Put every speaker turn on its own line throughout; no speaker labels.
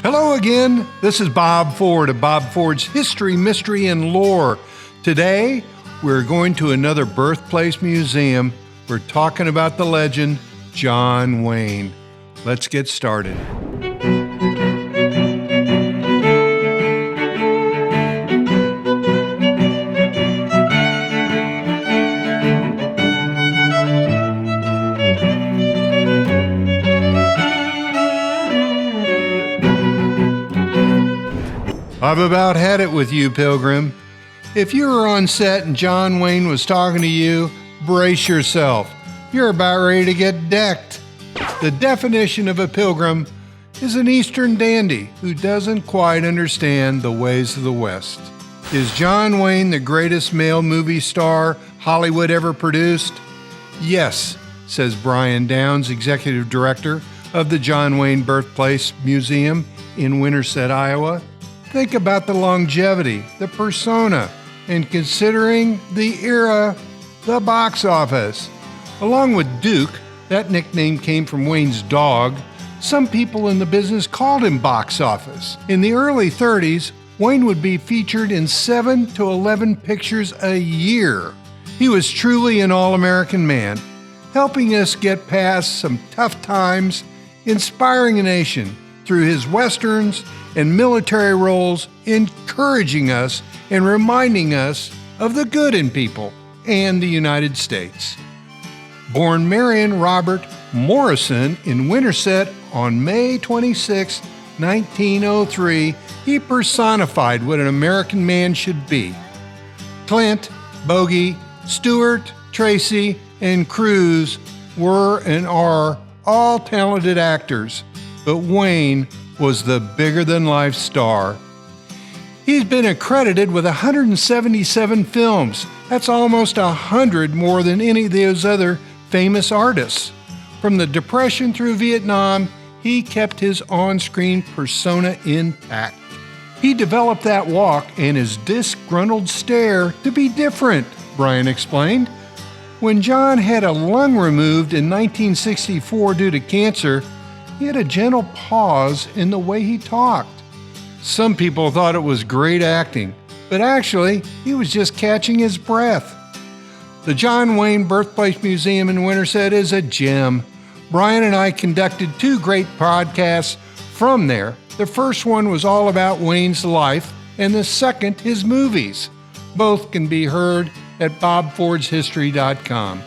Hello again. This is Bob Ford of Bob Ford's History, Mystery, and Lore. Today, we're going to another birthplace museum. We're talking about the legend, John Wayne. Let's get started. I've about had it with you, Pilgrim. If you were on set and John Wayne was talking to you, brace yourself. You're about ready to get decked. The definition of a pilgrim is an Eastern dandy who doesn't quite understand the ways of the West. Is John Wayne the greatest male movie star Hollywood ever produced? Yes, says Brian Downs, executive director of the John Wayne Birthplace Museum in Winterset, Iowa. Think about the longevity, the persona, and considering the era, the box office. Along with Duke, that nickname came from Wayne's dog, some people in the business called him Box Office. In the early 30s, Wayne would be featured in 7 to 11 pictures a year. He was truly an all-American man, helping us get past some tough times, inspiring a nation through his westerns and military roles, encouraging us and reminding us of the good in people and the United States. Born Marion Robert Morrison in Winterset on May 26, 1903, he personified what an American man should be. Clint, Bogey, Stewart, Tracy, and Cruz were and are all talented actors, but Wayne was the bigger-than-life star. He's been accredited with 177 films. That's almost 100 more than any of those other famous artists. From the Depression through Vietnam, he kept his on-screen persona intact. He developed that walk and his disgruntled stare to be different, Brian explained. When John had a lung removed in 1964 due to cancer, he had a gentle pause in the way he talked. Some people thought it was great acting, but actually, he was just catching his breath. The John Wayne Birthplace Museum in Winterset is a gem. Brian and I conducted 2 great podcasts from there. The first one was all about Wayne's life, and the second, his movies. Both can be heard at bobfordshistory.com.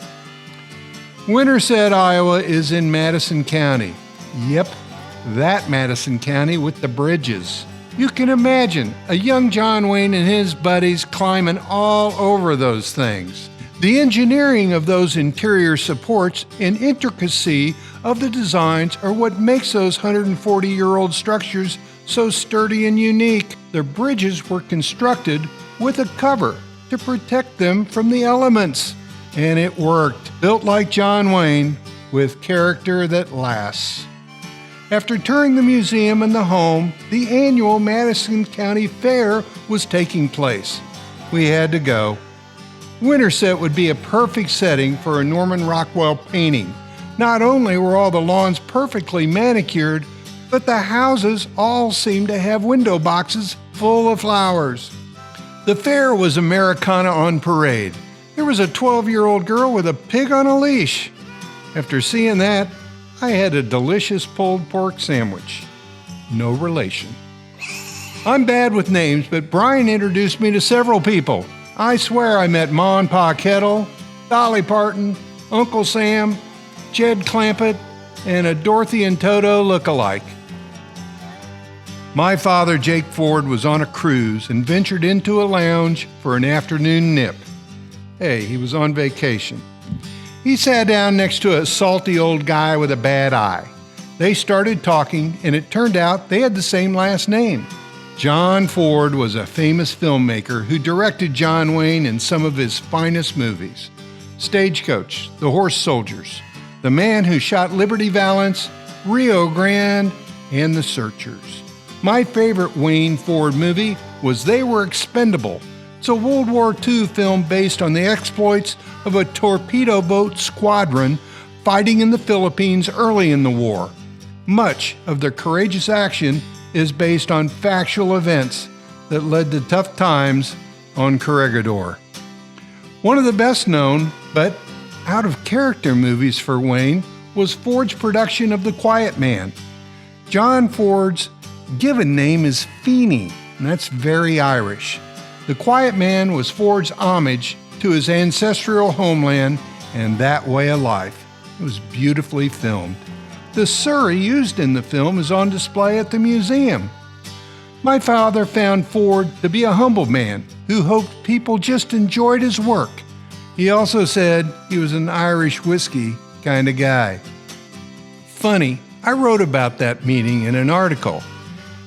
Winterset, Iowa is in Madison County. Yep, that Madison County with the bridges. You can imagine a young John Wayne and his buddies climbing all over those things. The engineering of those interior supports and intricacy of the designs are what makes those 140-year-old structures so sturdy and unique. The bridges were constructed with a cover to protect them from the elements. And it worked. Built like John Wayne, with character that lasts. After touring the museum and the home, the annual Madison County Fair was taking place. We had to go. Winterset would be a perfect setting for a Norman Rockwell painting. Not only were all the lawns perfectly manicured, but the houses all seemed to have window boxes full of flowers. The fair was Americana on parade. There was a 12-year-old girl with a pig on a leash. After seeing that, I had a delicious pulled pork sandwich. No relation. I'm bad with names, but Brian introduced me to several people. I swear I met Ma and Pa Kettle, Dolly Parton, Uncle Sam, Jed Clampett, and a Dorothy and Toto look-alike. My father, Jake Ford, was on a cruise and ventured into a lounge for an afternoon nip. Hey, he was on vacation. He sat down next to a salty old guy with a bad eye. They started talking, and it turned out they had the same last name. John Ford was a famous filmmaker who directed John Wayne in some of his finest movies. Stagecoach, The Horse Soldiers, The Man Who Shot Liberty Valance, Rio Grande, and The Searchers. My favorite Wayne Ford movie was They Were Expendable. It's a World War II film based on the exploits of a torpedo boat squadron fighting in the Philippines early in the war. Much of the courageous action is based on factual events that led to tough times on Corregidor. One of the best known, but out of character movies for Wayne was Ford's production of The Quiet Man. John Ford's given name is Feeney, and that's very Irish. The Quiet Man was Ford's homage to his ancestral homeland and that way of life. It was beautifully filmed. The Surrey used in the film is on display at the museum. My father found Ford to be a humble man who hoped people just enjoyed his work. He also said he was an Irish whiskey kind of guy. Funny, I wrote about that meeting in an article.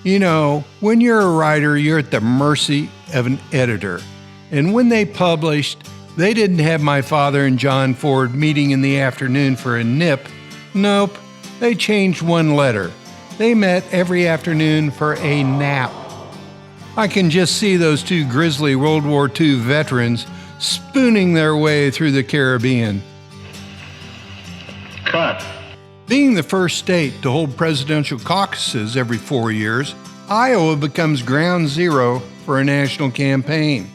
You know, when you're a writer, you're at the mercy of an editor. And when they published, they didn't have my father and John Ford meeting in the afternoon for a nip. Nope, they changed one letter. They met every afternoon for a nap. I can just see those two grizzly World War II veterans spooning their way through the Caribbean.
Cut.
Being the first state to hold presidential caucuses every 4 years, Iowa becomes ground zero for a national campaign.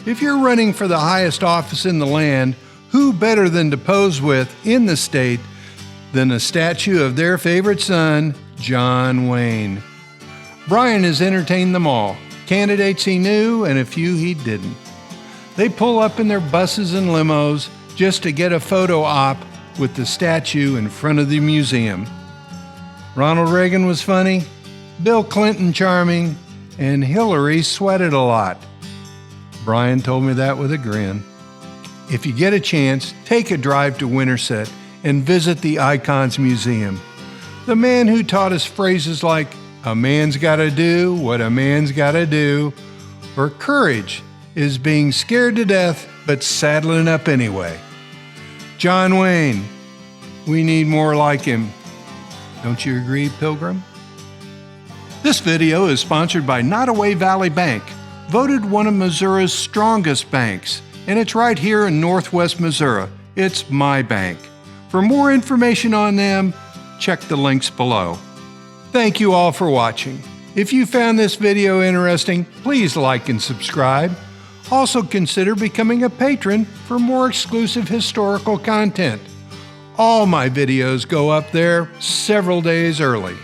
If you're running for the highest office in the land, who better than to pose with in the state than a statue of their favorite son, John Wayne? Brian has entertained them all, candidates he knew and a few he didn't. They pull up in their buses and limos just to get a photo op with the statue in front of the museum. Ronald Reagan was funny, Bill Clinton charming, and Hillary sweated a lot. Brian told me that with a grin. If you get a chance, take a drive to Winterset and visit the Icons Museum. The man who taught us phrases like, "A man's gotta do what a man's gotta do," or "Courage is being scared to death but saddling up anyway." John Wayne, we need more like him. Don't you agree, Pilgrim? This video is sponsored by Nottoway Valley Bank, voted one of Missouri's strongest banks, and it's right here in Northwest Missouri. It's my bank. For more information on them, check the links below. Thank you all for watching. If you found this video interesting, please like and subscribe. Also consider becoming a patron for more exclusive historical content. All my videos go up there several days early.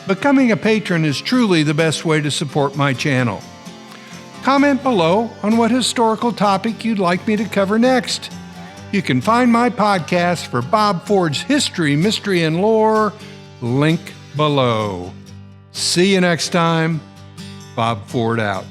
Becoming a patron is truly the best way to support my channel. Comment below on what historical topic you'd like me to cover next. You can find my podcast for Bob Ford's History, Mystery, and Lore, link below. See you next time. Bob Ford out.